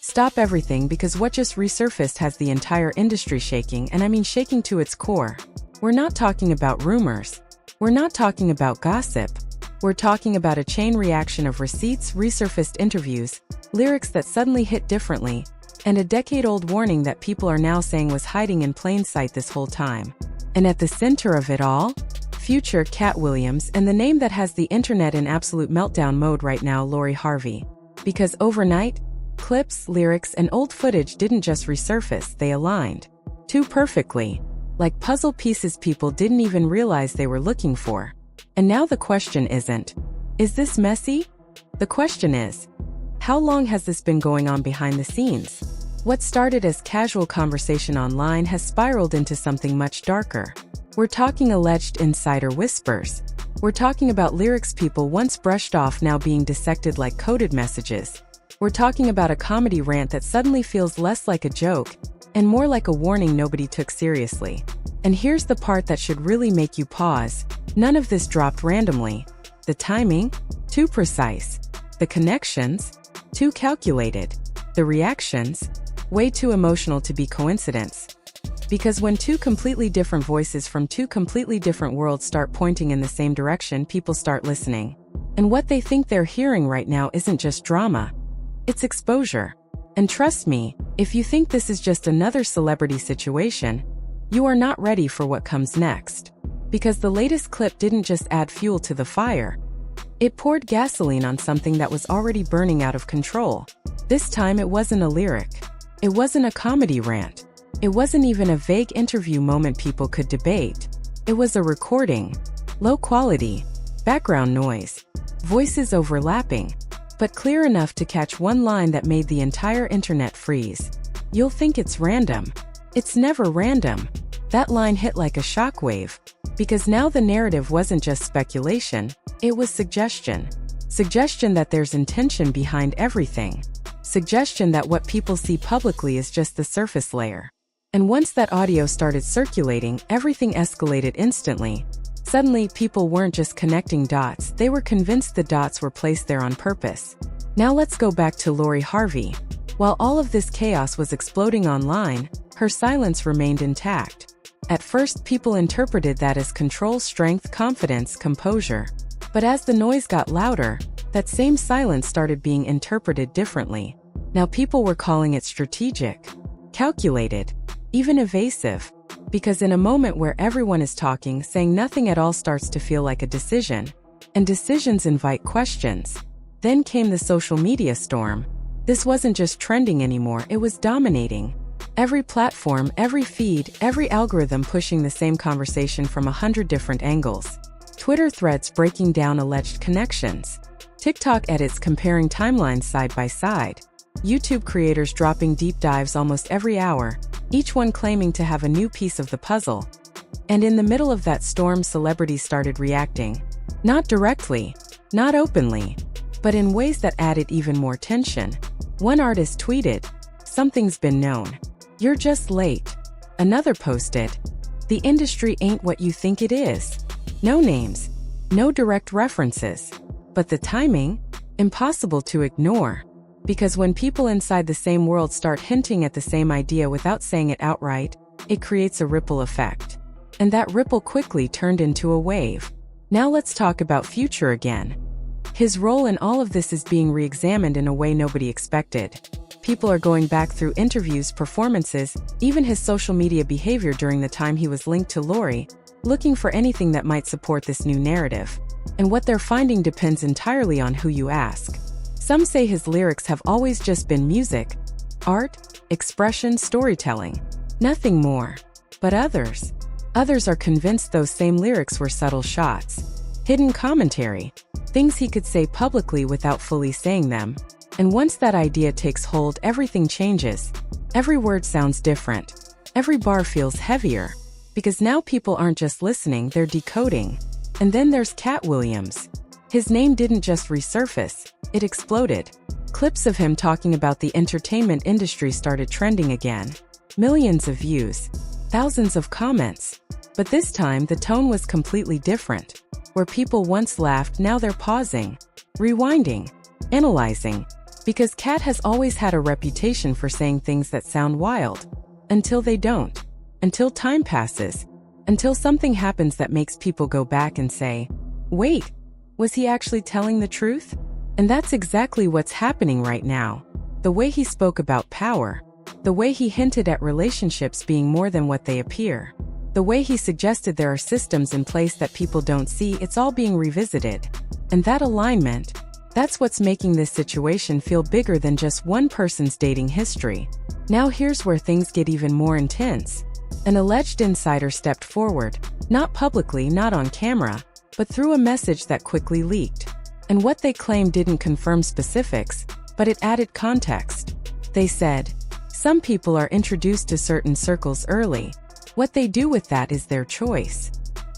Stop everything because what just resurfaced has the entire industry shaking, and I mean shaking to its core. We're not talking about rumors. We're not talking about gossip. We're talking about a chain reaction of receipts, resurfaced interviews, lyrics that suddenly hit differently, and a decade-old warning that people are now saying was hiding in plain sight this whole time. And at the center of it all, future Katt Williams, and the name that has the internet in absolute meltdown mode right now, Lori Harvey. Because overnight, clips, lyrics, and old footage didn't just resurface, they aligned. Too perfectly. Like puzzle pieces people didn't even realize they were looking for. And now the question isn't, is this messy? The question is, how long has this been going on behind the scenes? What started as casual conversation online has spiraled into something much darker. We're talking alleged insider whispers. We're talking about lyrics people once brushed off now being dissected like coded messages. We're talking about a comedy rant that suddenly feels less like a joke and more like a warning nobody took seriously. And here's the part that should really make you pause. None of this dropped randomly. The timing? Too precise. The connections? Too calculated. The reactions? Way too emotional to be coincidence. Because when two completely different voices from two completely different worlds start pointing in the same direction, people start listening. And what they think they're hearing right now isn't just drama. It's exposure. And trust me, if you think this is just another celebrity situation, you are not ready for what comes next. Because the latest clip didn't just add fuel to the fire. It poured gasoline on something that was already burning out of control. This time it wasn't a lyric. It wasn't a comedy rant. It wasn't even a vague interview moment people could debate. It was a recording. Low quality. Background noise. Voices overlapping. But clear enough to catch one line that made the entire internet freeze. You'll think it's random. It's never random. That line hit like a shockwave. Because now the narrative wasn't just speculation, it was suggestion. Suggestion that there's intention behind everything. Suggestion that what people see publicly is just the surface layer. And once that audio started circulating, everything escalated instantly. Suddenly, people weren't just connecting dots, they were convinced the dots were placed there on purpose. Now let's go back to Lori Harvey. While all of this chaos was exploding online, her silence remained intact. At first, people interpreted that as control, strength, confidence, composure. But as the noise got louder, that same silence started being interpreted differently. Now people were calling it strategic, calculated, even evasive. Because in a moment where everyone is talking, saying nothing at all starts to feel like a decision. And decisions invite questions. Then came the social media storm. This wasn't just trending anymore, it was dominating. Every platform, every feed, every algorithm pushing the same conversation from 100 different angles. Twitter threads breaking down alleged connections. TikTok edits comparing timelines side by side. YouTube creators dropping deep dives almost every hour, each one claiming to have a new piece of the puzzle. And in the middle of that storm, celebrities started reacting. Not directly, not openly, but in ways that added even more tension. One artist tweeted, "Something's been known. You're just late." Another posted, "The industry ain't what you think it is." No names, no direct references. But the timing? Impossible to ignore. Because when people inside the same world start hinting at the same idea without saying it outright, it creates a ripple effect. And that ripple quickly turned into a wave. Now let's talk about Future again. His role in all of this is being re-examined in a way nobody expected. People are going back through interviews, performances, even his social media behavior during the time he was linked to Lori, looking for anything that might support this new narrative. And what they're finding depends entirely on who you ask. Some say his lyrics have always just been music, art, expression, storytelling. Nothing more. But others are convinced those same lyrics were subtle shots. Hidden commentary. Things he could say publicly without fully saying them. And once that idea takes hold, everything changes. Every word sounds different. Every bar feels heavier. Because now people aren't just listening, they're decoding. And then there's Katt Williams. His name didn't just resurface, it exploded. Clips of him talking about the entertainment industry started trending again. Millions of views, thousands of comments. But this time, the tone was completely different. Where people once laughed, now they're pausing, rewinding, analyzing. Because Katt has always had a reputation for saying things that sound wild. Until they don't. Until time passes. Until something happens that makes people go back and say, wait, was he actually telling the truth? And that's exactly what's happening right now. The way he spoke about power. The way he hinted at relationships being more than what they appear. The way he suggested there are systems in place that people don't see, it's all being revisited. And that alignment, that's what's making this situation feel bigger than just one person's dating history. Now here's where things get even more intense. An alleged insider stepped forward, not publicly, not on camera, but through a message that quickly leaked. And what they claimed didn't confirm specifics, but it added context. They said, some people are introduced to certain circles early. What they do with that is their choice.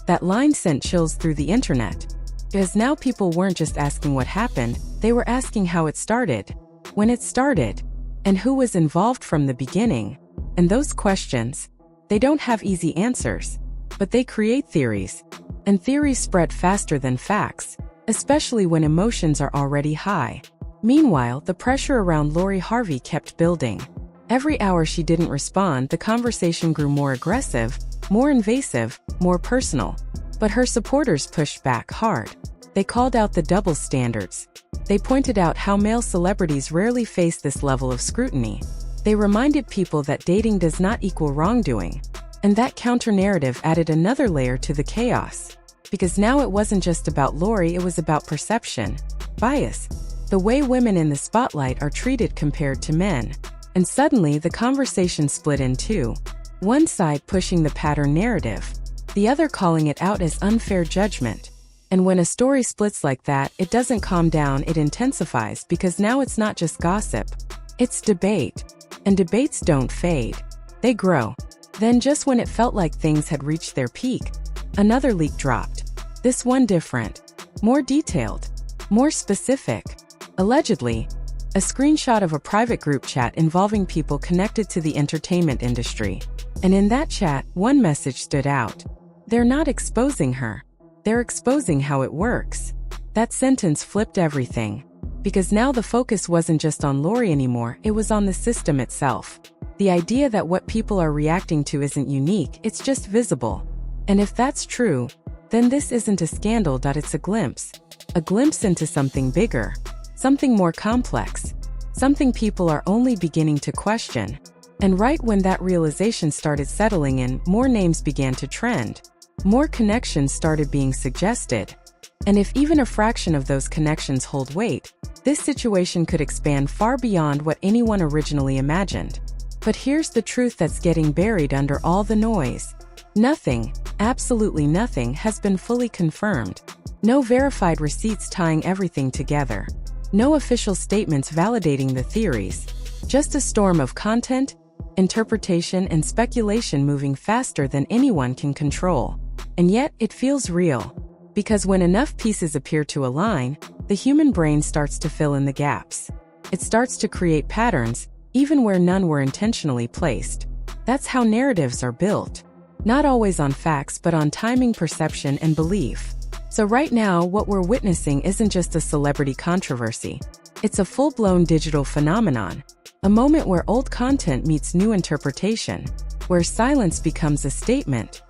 That line sent chills through the internet. Because now people weren't just asking what happened, they were asking how it started, when it started, and who was involved from the beginning. And those questions, they don't have easy answers, but they create theories. And theories spread faster than facts, especially when emotions are already high. Meanwhile, the pressure around Lori Harvey kept building. Every hour she didn't respond, the conversation grew more aggressive, more invasive, more personal. But her supporters pushed back hard. They called out the double standards. They pointed out how male celebrities rarely face this level of scrutiny. They reminded people that dating does not equal wrongdoing. And that counter-narrative added another layer to the chaos. Because now it wasn't just about Lori, it was about perception, bias, the way women in the spotlight are treated compared to men. And suddenly the conversation split in two. One side pushing the pattern narrative, the other calling it out as unfair judgment. And when a story splits like that, it doesn't calm down, it intensifies, because now it's not just gossip. It's debate. And debates don't fade. They grow. Then just when it felt like things had reached their peak, another leak dropped. This one different, more detailed, more specific. Allegedly, a screenshot of a private group chat involving people connected to the entertainment industry. And in that chat, one message stood out. They're not exposing her. They're exposing how it works. That sentence flipped everything. Because now the focus wasn't just on Lori anymore, it was on the system itself. The idea that what people are reacting to isn't unique, it's just visible. And if that's true, then this isn't a scandal, it's a glimpse into something bigger. Something more complex, something people are only beginning to question. And right when that realization started settling in, more names began to trend. More connections started being suggested. And if even a fraction of those connections hold weight, this situation could expand far beyond what anyone originally imagined. But here's the truth that's getting buried under all the noise. Nothing, absolutely nothing, has been fully confirmed. No verified receipts tying everything together. No official statements validating the theories. Just a storm of content, interpretation, and speculation moving faster than anyone can control. And yet, it feels real. Because when enough pieces appear to align, the human brain starts to fill in the gaps. It starts to create patterns, even where none were intentionally placed. That's how narratives are built. Not always on facts, but on timing, perception, and belief. So right now, what we're witnessing isn't just a celebrity controversy. It's a full-blown digital phenomenon. A moment where old content meets new interpretation. Where silence becomes a statement.